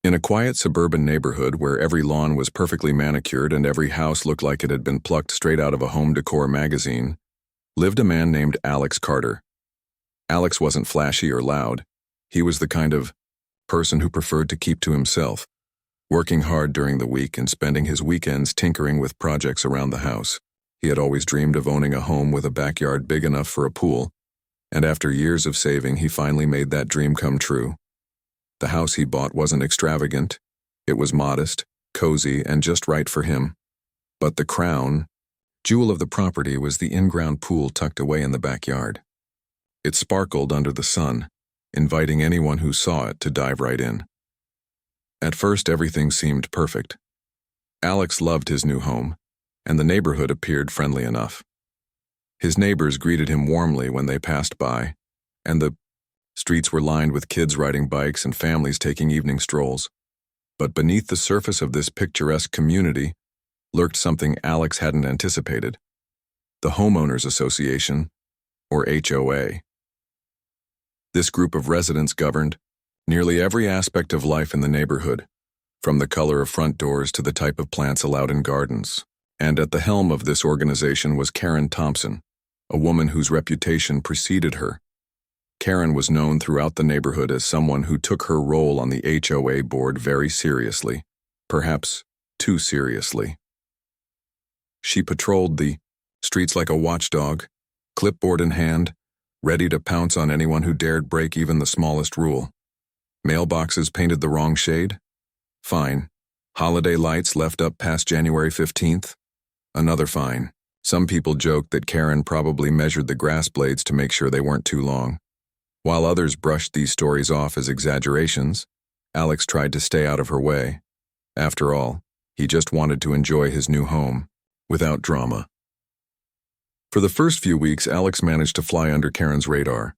In a quiet suburban neighborhood where every lawn was perfectly manicured and every house looked like it had been plucked straight out of a home decor magazine, lived a man named Alex Carter. Alex wasn't flashy or loud. He was the kind of person who preferred to keep to himself, working hard during the week and spending his weekends tinkering with projects around the house. He had always dreamed of owning a home with a backyard big enough for a pool, and after years of saving, he finally made that dream come true. The house he bought wasn't extravagant. It was modest, cozy, and just right for him. But the crown jewel of the property was the in-ground pool tucked away in the backyard. It sparkled under the sun, inviting anyone who saw it to dive right in. At first, everything seemed perfect. Alex loved his new home, and the neighborhood appeared friendly enough. His neighbors greeted him warmly when they passed by, and the streets were lined with kids riding bikes and families taking evening strolls. But beneath the surface of this picturesque community lurked something Alex hadn't anticipated: the Homeowners Association, or HOA. This group of residents governed nearly every aspect of life in the neighborhood, from the color of front doors to the type of plants allowed in gardens. And at the helm of this organization was Karen Thompson, a woman whose reputation preceded her. Karen was known throughout the neighborhood as someone who took her role on the HOA board very seriously, perhaps too seriously. She patrolled the streets like a watchdog, clipboard in hand, ready to pounce on anyone who dared break even the smallest rule. Mailboxes painted the wrong shade? Fine. Holiday lights left up past January 15th? Another fine. Some people joked that Karen probably measured the grass blades to make sure they weren't too long. While others brushed these stories off as exaggerations, Alex tried to stay out of her way. After all, he just wanted to enjoy his new home, without drama. For the first few weeks, Alex managed to fly under Karen's radar.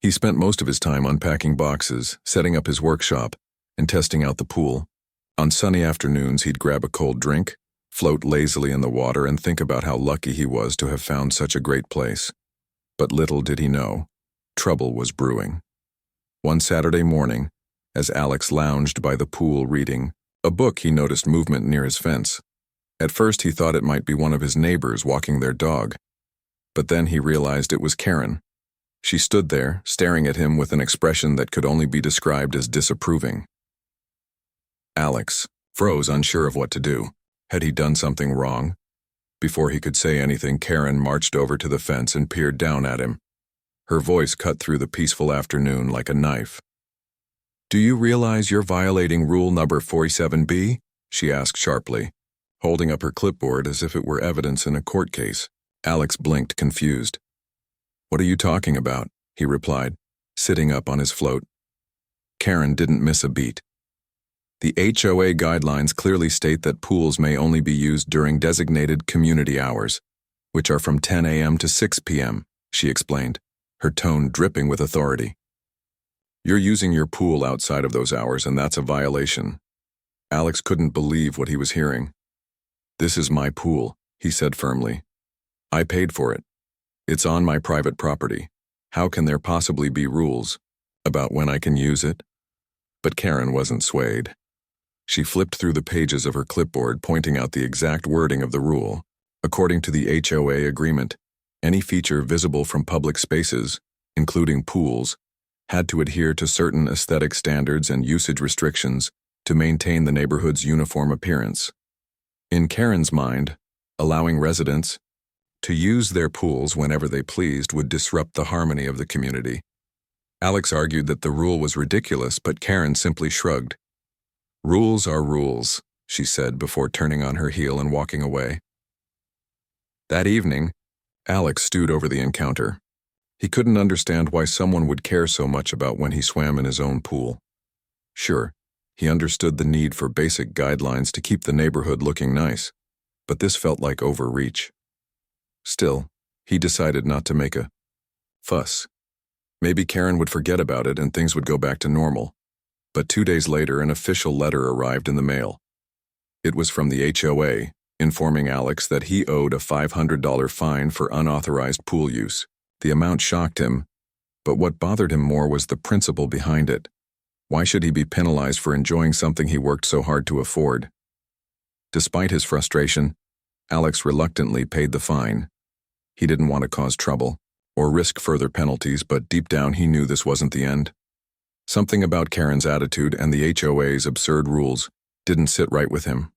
He spent most of his time unpacking boxes, setting up his workshop, and testing out the pool. On sunny afternoons, he'd grab a cold drink, float lazily in the water, and think about how lucky he was to have found such a great place. But little did he know, trouble was brewing. One Saturday morning, as Alex lounged by the pool reading a book, he noticed movement near his fence. At first, he thought it might be one of his neighbors walking their dog. But then he realized it was Karen. She stood there, staring at him with an expression that could only be described as disapproving. Alex froze, unsure of what to do. Had he done something wrong? Before he could say anything, Karen marched over to the fence and peered down at him. Her voice cut through the peaceful afternoon like a knife. "Do you realize you're violating rule number 47B?" she asked sharply, holding up her clipboard as if it were evidence in a court case. Alex blinked, confused. "What are you talking about?" he replied, sitting up on his float. Karen didn't miss a beat. "The HOA guidelines clearly state that pools may only be used during designated community hours, which are from 10 a.m. to 6 p.m., she explained, her tone dripping with authority. "You're using your pool outside of those hours, and that's a violation." Alex couldn't believe what he was hearing. "This is my pool," he said firmly. "I paid for it. It's on my private property. How can there possibly be rules about when I can use it?" But Karen wasn't swayed. She flipped through the pages of her clipboard, pointing out the exact wording of the rule. According to the HOA agreement, any feature visible from public spaces, including pools, had to adhere to certain aesthetic standards and usage restrictions to maintain the neighborhood's uniform appearance. In Karen's mind, allowing residents to use their pools whenever they pleased would disrupt the harmony of the community. Alex argued that the rule was ridiculous, but Karen simply shrugged. "Rules are rules," she said before turning on her heel and walking away. That evening, Alex stewed over the encounter. He couldn't understand why someone would care so much about when he swam in his own pool. Sure, he understood the need for basic guidelines to keep the neighborhood looking nice, but this felt like overreach. Still, he decided not to make a fuss. Maybe Karen would forget about it and things would go back to normal. But 2 days later, an official letter arrived in the mail. It was from the HOA, informing Alex that he owed a $500 fine for unauthorized pool use. The amount shocked him, but what bothered him more was the principle behind it. Why should he be penalized for enjoying something he worked so hard to afford? Despite his frustration, Alex reluctantly paid the fine. He didn't want to cause trouble or risk further penalties, but deep down he knew this wasn't the end. Something about Karen's attitude and the HOA's absurd rules didn't sit right with him.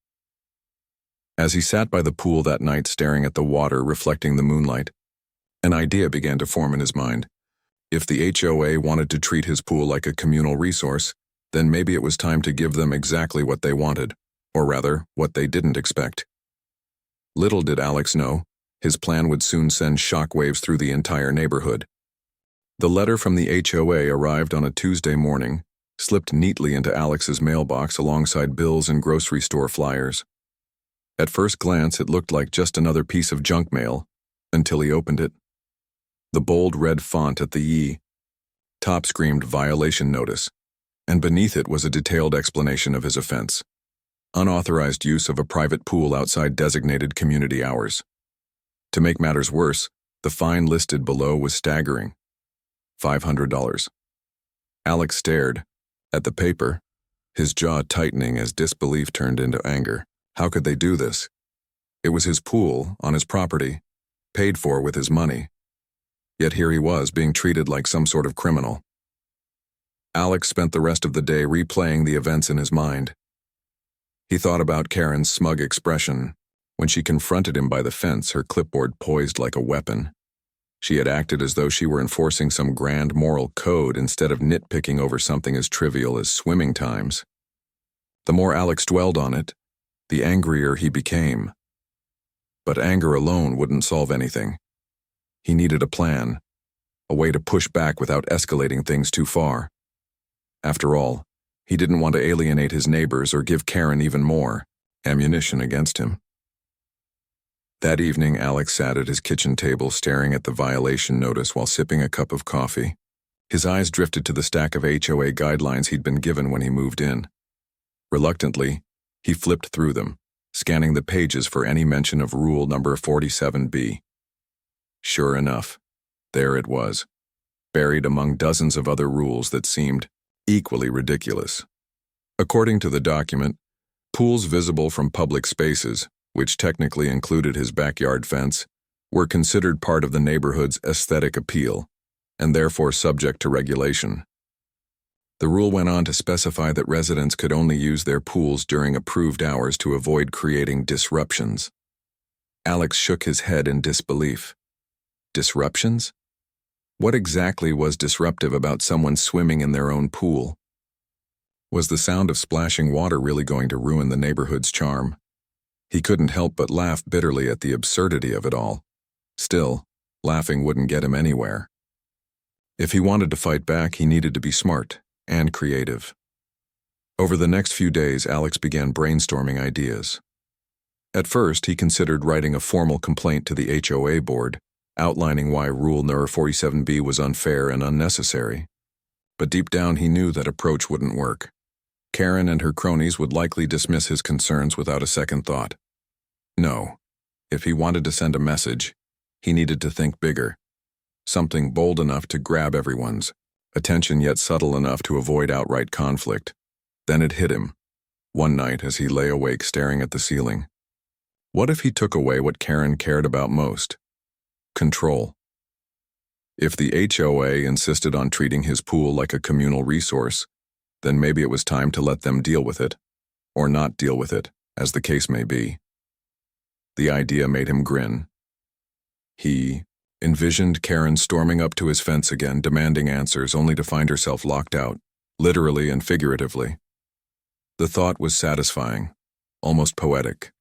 As he sat by the pool that night staring at the water reflecting the moonlight, an idea began to form in his mind. If the HOA wanted to treat his pool like a communal resource, then maybe it was time to give them exactly what they wanted, or rather, what they didn't expect. Little did Alex know, his plan would soon send shockwaves through the entire neighborhood. The letter from the HOA arrived on a Tuesday morning, slipped neatly into Alex's mailbox alongside bills and grocery store flyers. At first glance, it looked like just another piece of junk mail, until he opened it. The bold red font at the E top screamed violation notice, and beneath it was a detailed explanation of his offense: unauthorized use of a private pool outside designated community hours. To make matters worse, the fine listed below was staggering: $500. Alex stared at the paper, his jaw tightening as disbelief turned into anger. How could they do this? It was his pool, on his property, paid for with his money. Yet here he was, being treated like some sort of criminal. Alex spent the rest of the day replaying the events in his mind. He thought about Karen's smug expression when she confronted him by the fence, her clipboard poised like a weapon. She had acted as though she were enforcing some grand moral code instead of nitpicking over something as trivial as swimming times. The more Alex dwelled on it, the angrier he became. But anger alone wouldn't solve anything. He needed a plan, a way to push back without escalating things too far. After all, he didn't want to alienate his neighbors or give Karen even more ammunition against him. That evening, Alex sat at his kitchen table staring at the violation notice while sipping a cup of coffee. His eyes drifted to the stack of HOA guidelines he'd been given when he moved in. Reluctantly, he flipped through them, scanning the pages for any mention of rule number 47B. Sure enough, there it was, buried among dozens of other rules that seemed equally ridiculous. According to the document, pools visible from public spaces, which technically included his backyard fence, were considered part of the neighborhood's aesthetic appeal, and therefore subject to regulation. The rule went on to specify that residents could only use their pools during approved hours to avoid creating disruptions. Alex shook his head in disbelief. Disruptions? What exactly was disruptive about someone swimming in their own pool? Was the sound of splashing water really going to ruin the neighborhood's charm? He couldn't help but laugh bitterly at the absurdity of it all. Still, laughing wouldn't get him anywhere. If he wanted to fight back, he needed to be smart and creative. Over the next few days, Alex began brainstorming ideas. At first, he considered writing a formal complaint to the HOA board, outlining why Rule Number 47B was unfair and unnecessary. But deep down, he knew that approach wouldn't work. Karen and her cronies would likely dismiss his concerns without a second thought. No, if he wanted to send a message, he needed to think bigger. Something bold enough to grab everyone's attention, yet subtle enough to avoid outright conflict. Then it hit him, one night as he lay awake staring at the ceiling. What if he took away what Karen cared about most? Control. If the HOA insisted on treating his pool like a communal resource, then maybe it was time to let them deal with it, or not deal with it, as the case may be. The idea made him grin. He envisioned Karen storming up to his fence again, demanding answers, only to find herself locked out, literally and figuratively. The thought was satisfying, almost poetic.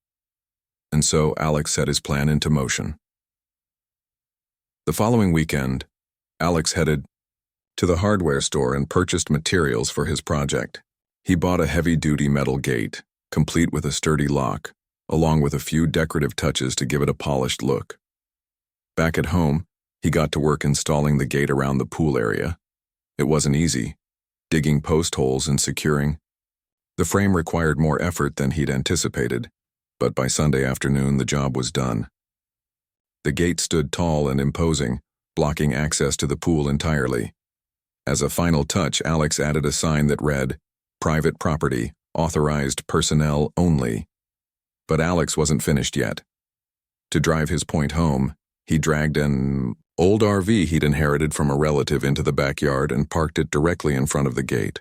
And so Alex set his plan into motion. The following weekend, Alex headed to the hardware store and purchased materials for his project. He bought a heavy-duty metal gate, complete with a sturdy lock, along with a few decorative touches to give it a polished look. Back at home, he got to work installing the gate around the pool area. It wasn't easy, digging post holes and securing. The frame required more effort than he'd anticipated, but by Sunday afternoon the job was done. The gate stood tall and imposing, blocking access to the pool entirely. As a final touch, Alex added a sign that read, "Private property, authorized personnel only." But Alex wasn't finished yet. To drive his point home, he dragged an old RV he'd inherited from a relative into the backyard and parked it directly in front of the gate.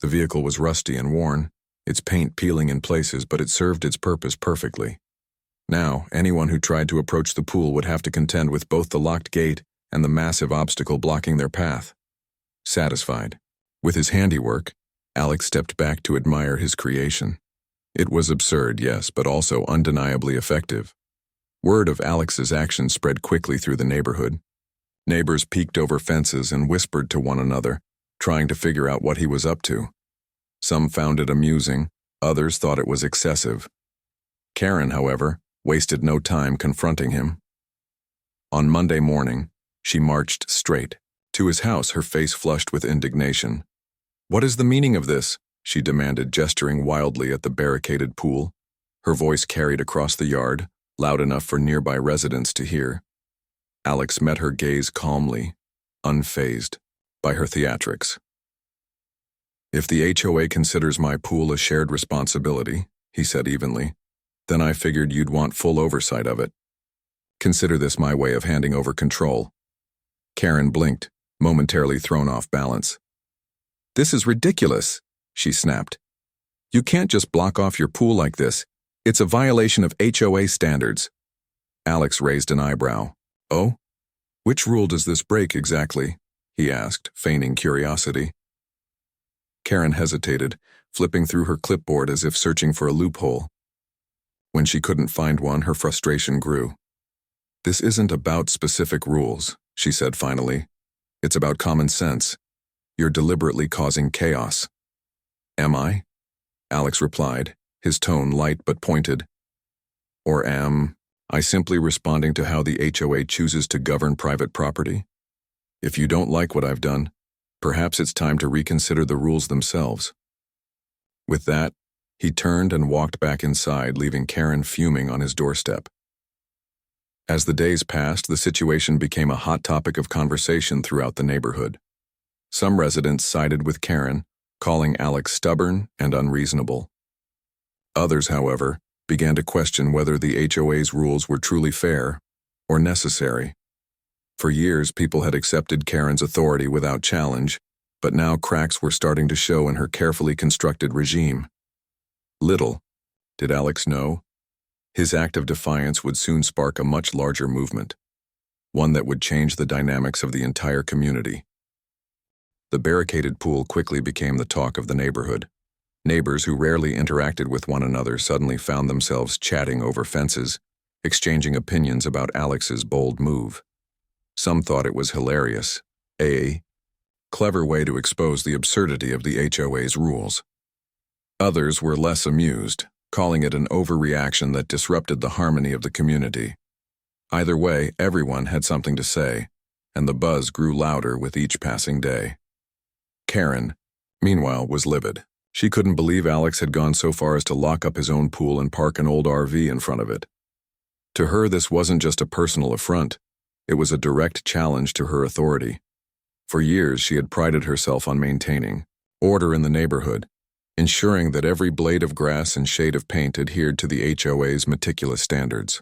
The vehicle was rusty and worn, its paint peeling in places, but it served its purpose perfectly. Now, anyone who tried to approach the pool would have to contend with both the locked gate and the massive obstacle blocking their path. Satisfied with his handiwork, Alex stepped back to admire his creation. It was absurd, yes, but also undeniably effective. Word of Alex's action spread quickly through the neighborhood. Neighbors peeked over fences and whispered to one another, trying to figure out what he was up to. Some found it amusing, others thought it was excessive. Karen, however, wasted no time confronting him. On Monday morning, she marched straight to his house, her face flushed with indignation. "What is the meaning of this?" she demanded, gesturing wildly at the barricaded pool. Her voice carried across the yard, loud enough for nearby residents to hear. Alex met her gaze calmly, unfazed by her theatrics. "If the HOA considers my pool a shared responsibility," he said evenly, "then I figured you'd want full oversight of it. Consider this my way of handing over control." Karen blinked, momentarily thrown off balance. "This is ridiculous," she snapped. "You can't just block off your pool like this. It's a violation of HOA standards." Alex raised an eyebrow. "Oh? Which rule does this break exactly?" he asked, feigning curiosity. Karen hesitated, flipping through her clipboard as if searching for a loophole. When she couldn't find one, her frustration grew. "This isn't about specific rules," she said finally. "It's about common sense. You're deliberately causing chaos." "Am I?" Alex replied, his tone light but pointed. "Or am I simply responding to how the HOA chooses to govern private property? If you don't like what I've done, perhaps it's time to reconsider the rules themselves." With that, he turned and walked back inside, leaving Karen fuming on his doorstep. As the days passed, the situation became a hot topic of conversation throughout the neighborhood. Some residents sided with Karen, calling Alex stubborn and unreasonable. Others, however, began to question whether the HOA's rules were truly fair or necessary. For years, people had accepted Karen's authority without challenge, but now cracks were starting to show in her carefully constructed regime. Little did Alex know, his act of defiance would soon spark a much larger movement, one that would change the dynamics of the entire community. The barricaded pool quickly became the talk of the neighborhood. Neighbors who rarely interacted with one another suddenly found themselves chatting over fences, exchanging opinions about Alex's bold move. Some thought it was hilarious, a clever way to expose the absurdity of the HOA's rules. Others were less amused, calling it an overreaction that disrupted the harmony of the community. Either way, everyone had something to say, and the buzz grew louder with each passing day. Karen, meanwhile, was livid. She couldn't believe Alex had gone so far as to lock up his own pool and park an old RV in front of it. To her, this wasn't just a personal affront, it was a direct challenge to her authority. For years, she had prided herself on maintaining order in the neighborhood, ensuring that every blade of grass and shade of paint adhered to the HOA's meticulous standards.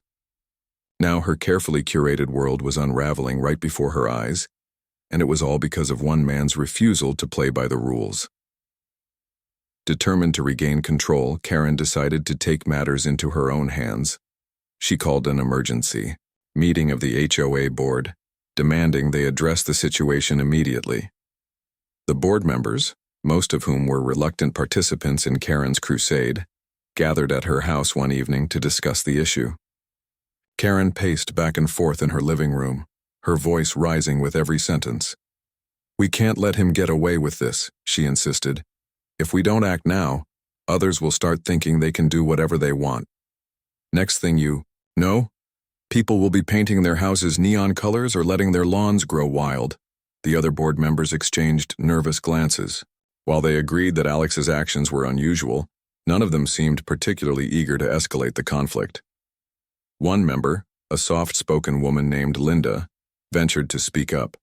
Now her carefully curated world was unraveling right before her eyes, and it was all because of one man's refusal to play by the rules. Determined to regain control, Karen decided to take matters into her own hands. She called an emergency meeting of the HOA board, demanding they address the situation immediately. The board members, most of whom were reluctant participants in Karen's crusade, gathered at her house one evening to discuss the issue. Karen paced back and forth in her living room, her voice rising with every sentence. "We can't let him get away with this," she insisted. "If we don't act now, others will start thinking they can do whatever they want. Next thing you know, people will be painting their houses neon colors or letting their lawns grow wild." The other board members exchanged nervous glances. While they agreed that Alex's actions were unusual, none of them seemed particularly eager to escalate the conflict. One member, a soft-spoken woman named Linda, ventured to speak up.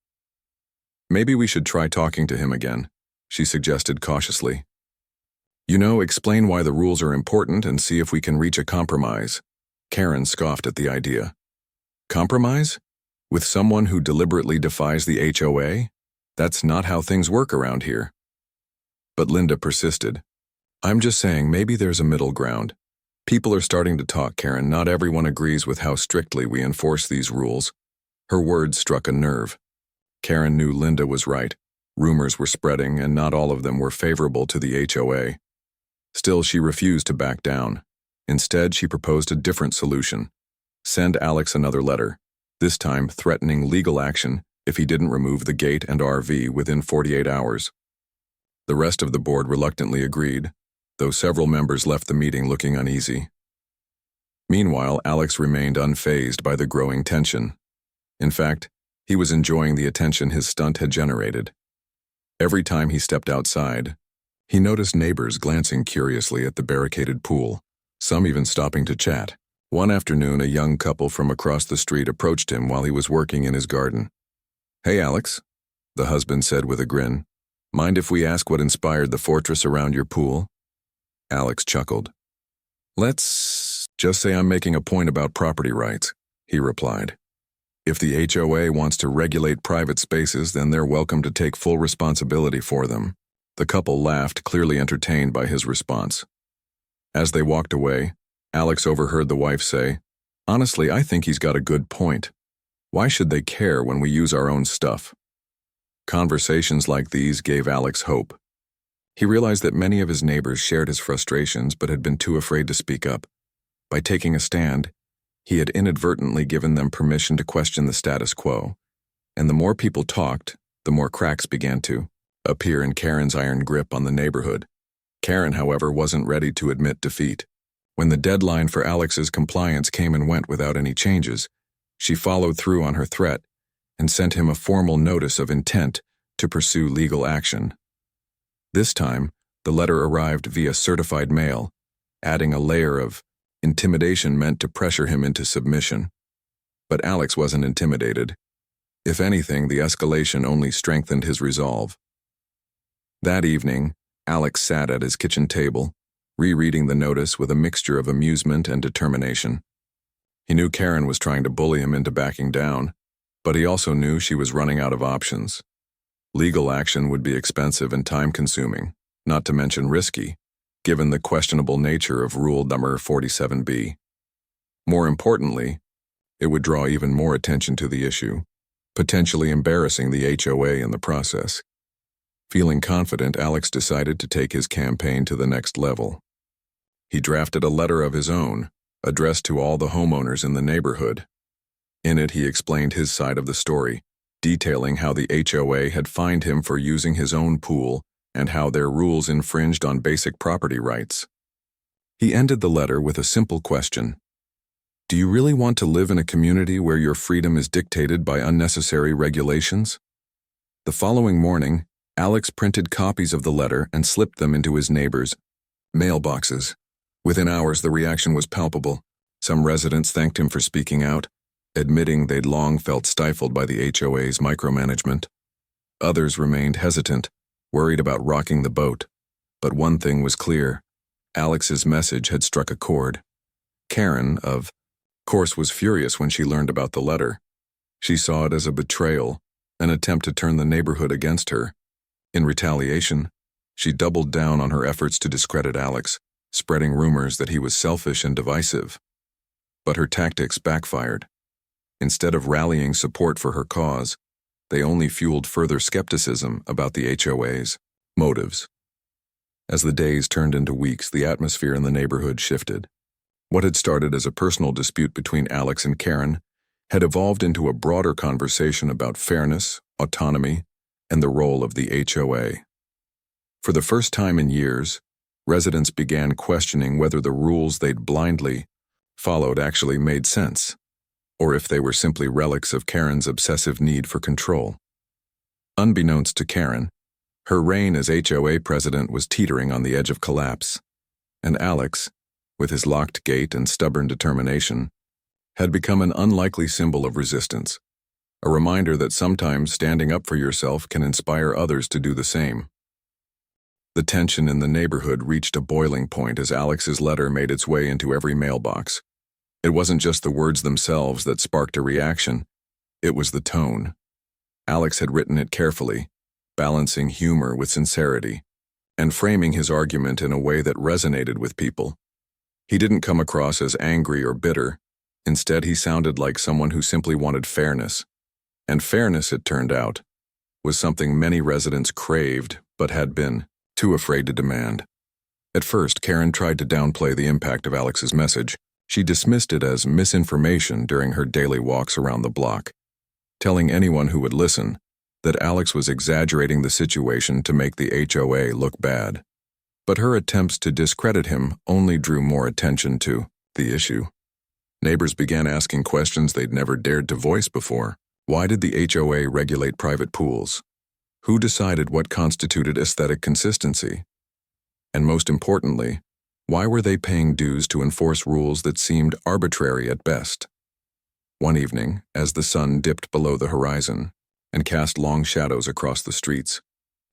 Maybe we should try talking to him again, she suggested cautiously. You know, explain why the rules are important and see if we can reach a compromise. Karen scoffed at the idea. Compromise? With someone who deliberately defies the HOA? That's not how things work around here. But Linda persisted. I'm just saying maybe there's a middle ground. People are starting to talk, Karen. Not everyone agrees with how strictly we enforce these rules. Her words struck a nerve. Karen knew Linda was right. Rumors were spreading, and not all of them were favorable to the HOA. Still, she refused to back down. Instead, she proposed a different solution. Send Alex another letter, this time threatening legal action if he didn't remove the gate and RV within 48 hours. The rest of the board reluctantly agreed, though several members left the meeting looking uneasy. Meanwhile, Alex remained unfazed by the growing tension. In fact, he was enjoying the attention his stunt had generated. Every time he stepped outside, he noticed neighbors glancing curiously at the barricaded pool, some even stopping to chat. One afternoon, a young couple from across the street approached him while he was working in his garden. Hey, Alex, the husband said with a grin. Mind if we ask what inspired the fortress around your pool? Alex chuckled. Let's just say I'm making a point about property rights, he replied. If the HOA wants to regulate private spaces, then they're welcome to take full responsibility for them. The couple laughed, clearly entertained by his response. As they walked away, Alex overheard the wife say, Honestly, I think he's got a good point. Why should they care when we use our own stuff? Conversations like these gave Alex hope. He realized that many of his neighbors shared his frustrations but had been too afraid to speak up. By taking a stand, he had inadvertently given them permission to question the status quo. And the more people talked, the more cracks began to appear in Karen's iron grip on the neighborhood. Karen, however, wasn't ready to admit defeat. When the deadline for Alex's compliance came and went without any changes, she followed through on her threat and sent him a formal notice of intent to pursue legal action. This time, the letter arrived via certified mail, adding a layer of intimidation meant to pressure him into submission. But Alex wasn't intimidated. If anything, the escalation only strengthened his resolve. That evening, Alex sat at his kitchen table, rereading the notice with a mixture of amusement and determination. He knew Karen was trying to bully him into backing down, but he also knew she was running out of options. Legal action would be expensive and time-consuming, not to mention risky, given the questionable nature of Rule Number 47B. More importantly, it would draw even more attention to the issue, potentially embarrassing the HOA in the process. Feeling confident, Alex decided to take his campaign to the next level. He drafted a letter of his own, addressed to all the homeowners in the neighborhood. In it, he explained his side of the story, detailing how the HOA had fined him for using his own pool and how their rules infringed on basic property rights. He ended the letter with a simple question. Do you really want to live in a community where your freedom is dictated by unnecessary regulations? The following morning, Alex printed copies of the letter and slipped them into his neighbors' mailboxes. Within hours, the reaction was palpable. Some residents thanked him for speaking out, admitting they'd long felt stifled by the HOA's micromanagement. Others remained hesitant, worried about rocking the boat. But one thing was clear. Alex's message had struck a chord. Karen, of course, was furious when she learned about the letter. She saw it as a betrayal, an attempt to turn the neighborhood against her. In retaliation, she doubled down on her efforts to discredit Alex, spreading rumors that he was selfish and divisive. But her tactics backfired. Instead of rallying support for her cause, they only fueled further skepticism about the HOA's motives. As the days turned into weeks, the atmosphere in the neighborhood shifted. What had started as a personal dispute between Alex and Karen had evolved into a broader conversation about fairness, autonomy, and the role of the HOA. For the first time in years, residents began questioning whether the rules they'd blindly followed actually made sense, or if they were simply relics of Karen's obsessive need for control. Unbeknownst to Karen, her reign as HOA president was teetering on the edge of collapse, and Alex, with his locked gate and stubborn determination, had become an unlikely symbol of resistance. a reminder that sometimes standing up for yourself can inspire others to do the same. The tension in the neighborhood reached a boiling point as Alex's letter made its way into every mailbox. It wasn't just the words themselves that sparked a reaction, it was the tone. Alex had written it carefully, balancing humor with sincerity, and framing his argument in a way that resonated with people. He didn't come across as angry or bitter. Instead, he sounded like someone who simply wanted fairness. And fairness, it turned out, was something many residents craved but had been too afraid to demand. At first, Karen tried to downplay the impact of Alex's message. She dismissed it as misinformation during her daily walks around the block, telling anyone who would listen that Alex was exaggerating the situation to make the HOA look bad. But her attempts to discredit him only drew more attention to the issue. Neighbors began asking questions they'd never dared to voice before. Why did the HOA regulate private pools? Who decided what constituted aesthetic consistency? And most importantly, why were they paying dues to enforce rules that seemed arbitrary at best? One evening, as the sun dipped below the horizon and cast long shadows across the streets,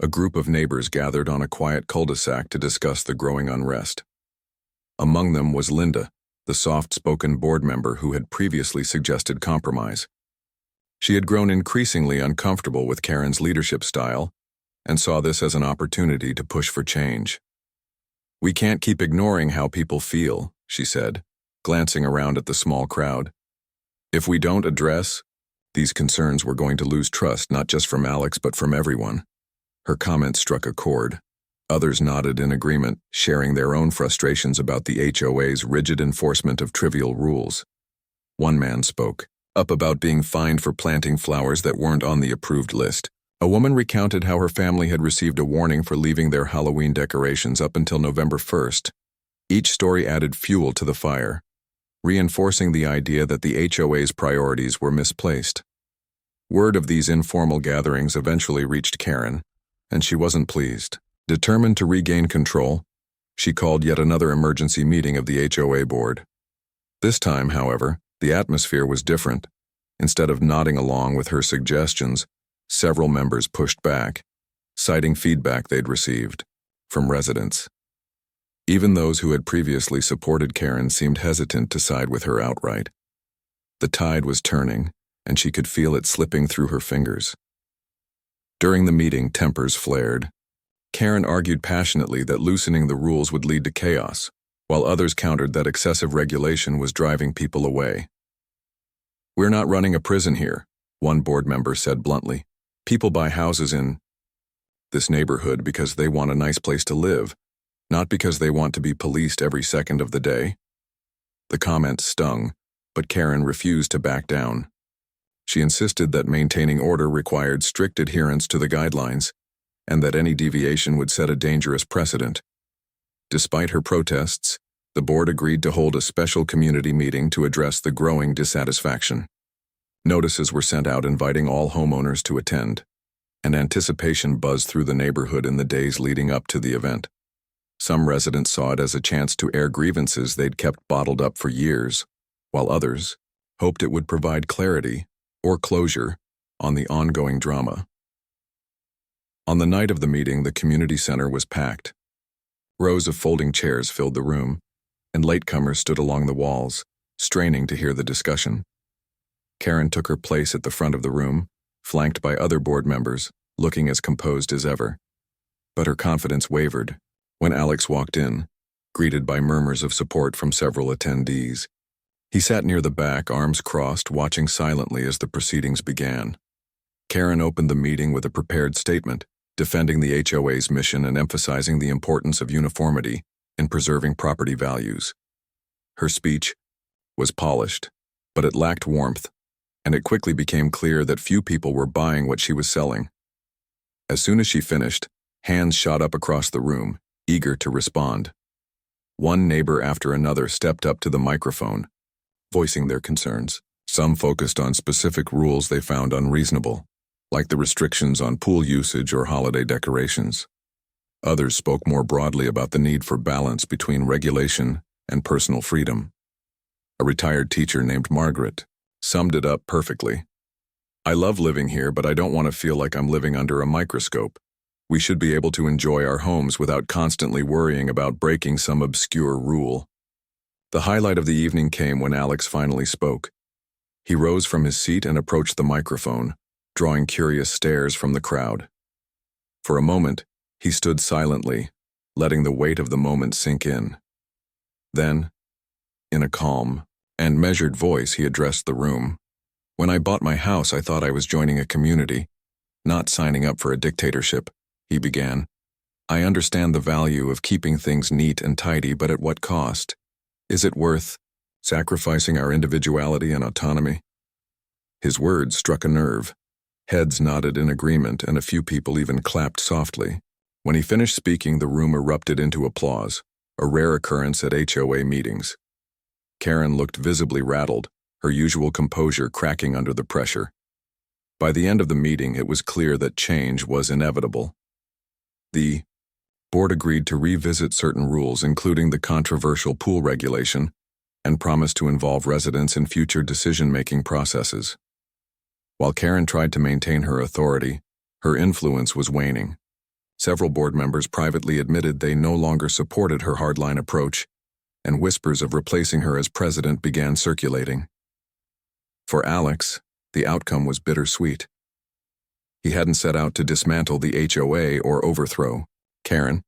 a group of neighbors gathered on a quiet cul-de-sac to discuss the growing unrest. Among them was Linda, the soft-spoken board member who had previously suggested compromise. She had grown increasingly uncomfortable with Karen's leadership style and saw this as an opportunity to push for change. "We can't keep ignoring how people feel," she said, glancing around at the small crowd. "If we don't address these concerns, we're going to lose trust not just from Alex but from everyone." Her comment struck a chord. Others nodded in agreement, sharing their own frustrations about the HOA's rigid enforcement of trivial rules. One man spoke up about being fined for planting flowers that weren't on the approved list. A woman recounted how her family had received a warning for leaving their Halloween decorations up until November 1st. Each story added fuel to the fire, reinforcing the idea that the HOA's priorities were misplaced. Word of these informal gatherings eventually reached Karen, and she wasn't pleased. Determined to regain control, she called yet another emergency meeting of the HOA board. This time, however, the atmosphere was different. Instead of nodding along with her suggestions, several members pushed back, citing feedback they'd received from residents. Even those who had previously supported Karen seemed hesitant to side with her outright. The tide was turning, and she could feel it slipping through her fingers. During the meeting, tempers flared. Karen argued passionately that loosening the rules would lead to chaos, while others countered that excessive regulation was driving people away. "We're not running a prison here," one board member said bluntly. "People buy houses in this neighborhood because they want a nice place to live, not because they want to be policed every second of the day." The comment stung, but Karen refused to back down. She insisted that maintaining order required strict adherence to the guidelines, and that any deviation would set a dangerous precedent. Despite her protests, the board agreed to hold a special community meeting to address the growing dissatisfaction. Notices were sent out inviting all homeowners to attend, and anticipation buzzed through the neighborhood in the days leading up to the event. Some residents saw it as a chance to air grievances they'd kept bottled up for years, while others hoped it would provide clarity or closure on the ongoing drama. On the night of the meeting, the community center was packed. Rows of folding chairs filled the room, and latecomers stood along the walls, straining to hear the discussion. Karen took her place at the front of the room, flanked by other board members, looking as composed as ever. But her confidence wavered when Alex walked in, greeted by murmurs of support from several attendees. He sat near the back, arms crossed, watching silently as the proceedings began. Karen opened the meeting with a prepared statement, defending the HOA's mission and emphasizing the importance of uniformity in preserving property values. Her speech was polished, but it lacked warmth, and it quickly became clear that few people were buying what she was selling. As soon as she finished, hands shot up across the room, eager to respond. One neighbor after another stepped up to the microphone, voicing their concerns. Some focused on specific rules they found unreasonable, like the restrictions on pool usage or holiday decorations. Others spoke more broadly about the need for balance between regulation and personal freedom. A retired teacher named Margaret summed it up perfectly. I love living here, but I don't want to feel like I'm living under a microscope. We should be able to enjoy our homes without constantly worrying about breaking some obscure rule. The highlight of the evening came when Alex finally spoke. He rose from his seat and approached the microphone, drawing curious stares from the crowd. For a moment, he stood silently, letting the weight of the moment sink in. Then, in a calm and measured voice, he addressed the room. When I bought my house, I thought I was joining a community, not signing up for a dictatorship, he began. I understand the value of keeping things neat and tidy, but at what cost? Is it worth sacrificing our individuality and autonomy? His words struck a nerve. Heads nodded in agreement, and a few people even clapped softly. When he finished speaking, the room erupted into applause, a rare occurrence at HOA meetings. Karen looked visibly rattled, her usual composure cracking under the pressure. By the end of the meeting, it was clear that change was inevitable. The board agreed to revisit certain rules, including the controversial pool regulation, and promised to involve residents in future decision-making processes. While Karen tried to maintain her authority, her influence was waning. Several board members privately admitted they no longer supported her hardline approach, and whispers of replacing her as president began circulating. For Alex, the outcome was bittersweet. He hadn't set out to dismantle the HOA or overthrow Karen.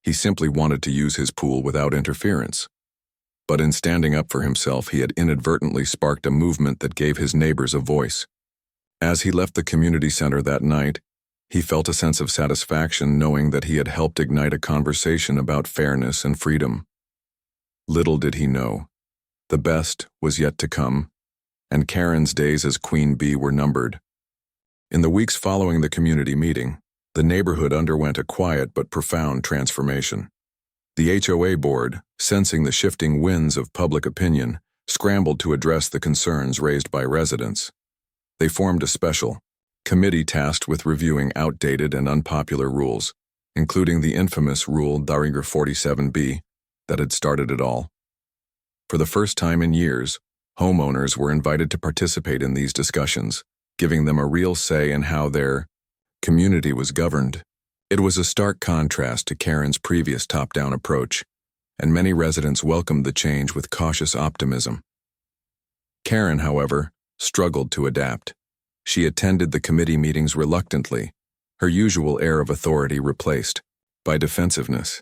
He simply wanted to use his pool without interference. But in standing up for himself, he had inadvertently sparked a movement that gave his neighbors a voice. As he left the community center that night, he felt a sense of satisfaction knowing that he had helped ignite a conversation about fairness and freedom. Little did he know, the best was yet to come, and Karen's days as Queen Bee were numbered. In the weeks following the community meeting, the neighborhood underwent a quiet but profound transformation. The HOA board, sensing the shifting winds of public opinion, scrambled to address the concerns raised by residents. They formed a special committee tasked with reviewing outdated and unpopular rules, including the infamous Rule 47B that had started it all. For the first time in years, homeowners were invited to participate in these discussions, giving them a real say in how their community was governed. It was a stark contrast to Karen's previous top-down approach, and many residents welcomed the change with cautious optimism. Karen, however, struggled to adapt. She attended the committee meetings reluctantly, her usual air of authority replaced by defensiveness.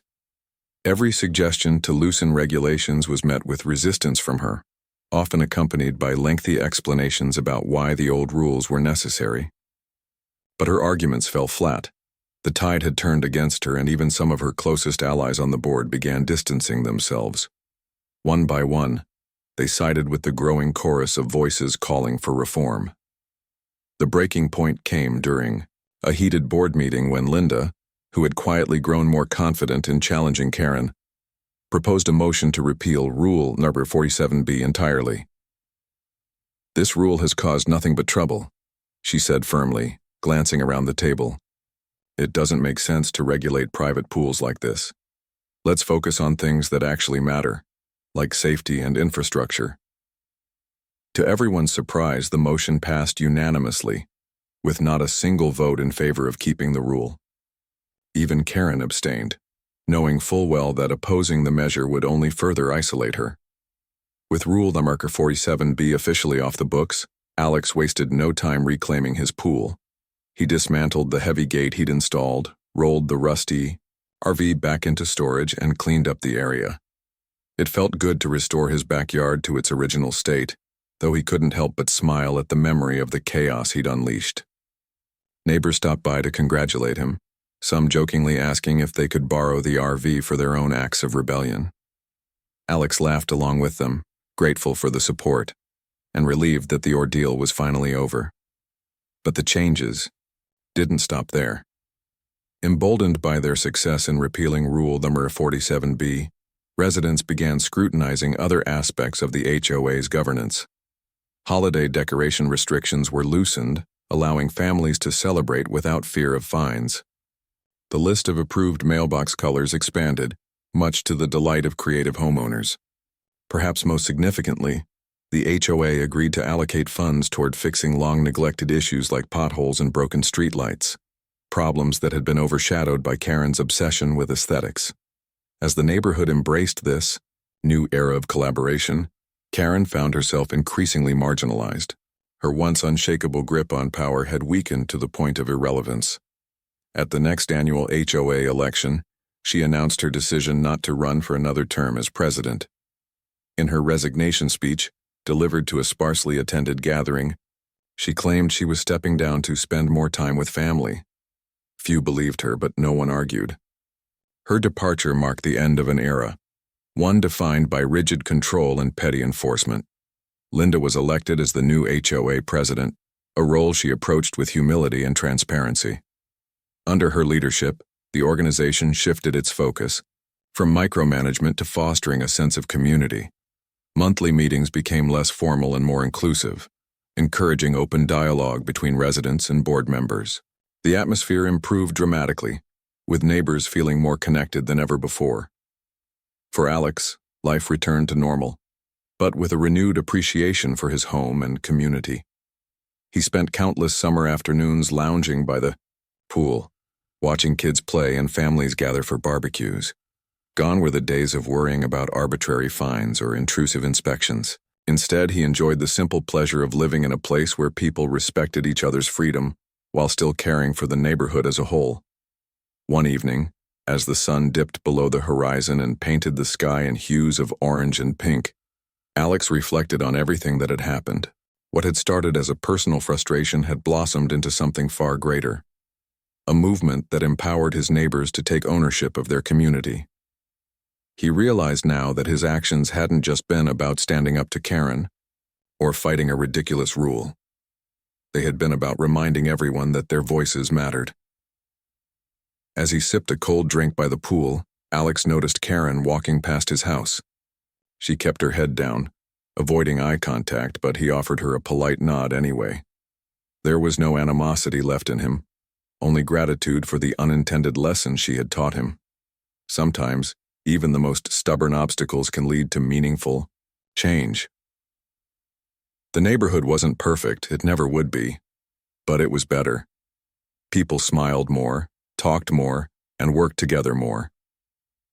Every suggestion to loosen regulations was met with resistance from her, often accompanied by lengthy explanations about why the old rules were necessary. But her arguments fell flat. The tide had turned against her, and even some of her closest allies on the board began distancing themselves. One by one, they sided with the growing chorus of voices calling for reform. The breaking point came during a heated board meeting when Linda, who had quietly grown more confident in challenging Karen, proposed a motion to repeal Rule number 47B entirely. "This rule has caused nothing but trouble," she said firmly, glancing around the table. "It doesn't make sense to regulate private pools like this. Let's focus on things that actually matter, like safety and infrastructure." To everyone's surprise, the motion passed unanimously, with not a single vote in favor of keeping the rule. Even Karen abstained, knowing full well that opposing the measure would only further isolate her. With Rule number 47B officially off the books, Alex wasted no time reclaiming his pool. He dismantled the heavy gate he'd installed, rolled the rusty RV back into storage, and cleaned up the area. It felt good to restore his backyard to its original state, though he couldn't help but smile at the memory of the chaos he'd unleashed. Neighbors stopped by to congratulate him, some jokingly asking if they could borrow the RV for their own acts of rebellion. Alex laughed along with them, grateful for the support, and relieved that the ordeal was finally over. But the changes didn't stop there. Emboldened by their success in repealing Rule number 47B, residents began scrutinizing other aspects of the HOA's governance. Holiday decoration restrictions were loosened, allowing families to celebrate without fear of fines. The list of approved mailbox colors expanded, much to the delight of creative homeowners. Perhaps most significantly, The HOA agreed to allocate funds toward fixing long-neglected issues like potholes and broken streetlights, problems that had been overshadowed by Karen's obsession with aesthetics. As the neighborhood embraced this new era of collaboration, Karen found herself increasingly marginalized. Her once unshakable grip on power had weakened to the point of irrelevance. At the next annual HOA election, she announced her decision not to run for another term as president. In her resignation speech, delivered to a sparsely attended gathering, she claimed she was stepping down to spend more time with family. Few believed her, but no one argued. Her departure marked the end of an era, one defined by rigid control and petty enforcement. Linda was elected as the new HOA president, a role she approached with humility and transparency. Under her leadership, the organization shifted its focus, from micromanagement to fostering a sense of community. Monthly meetings became less formal and more inclusive, encouraging open dialogue between residents and board members. The atmosphere improved dramatically, with neighbors feeling more connected than ever before. For Alex, life returned to normal, but with a renewed appreciation for his home and community. He spent countless summer afternoons lounging by the pool, watching kids play and families gather for barbecues. Gone were the days of worrying about arbitrary fines or intrusive inspections. Instead, he enjoyed the simple pleasure of living in a place where people respected each other's freedom while still caring for the neighborhood as a whole. One evening, as the sun dipped below the horizon and painted the sky in hues of orange and pink, Alex reflected on everything that had happened. What had started as a personal frustration had blossomed into something far greater, a movement that empowered his neighbors to take ownership of their community. He realized now that his actions hadn't just been about standing up to Karen or fighting a ridiculous rule. They had been about reminding everyone that their voices mattered. As he sipped a cold drink by the pool, Alex noticed Karen walking past his house. She kept her head down, avoiding eye contact, but he offered her a polite nod anyway. There was no animosity left in him, only gratitude for the unintended lesson she had taught him. Sometimes, even the most stubborn obstacles can lead to meaningful change. The neighborhood wasn't perfect, it never would be, but it was better. People smiled more, talked more, and worked together more.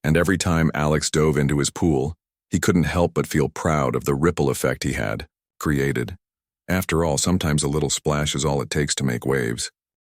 And every time Alex dove into his pool, he couldn't help but feel proud of the ripple effect he had created. After all, sometimes a little splash is all it takes to make waves.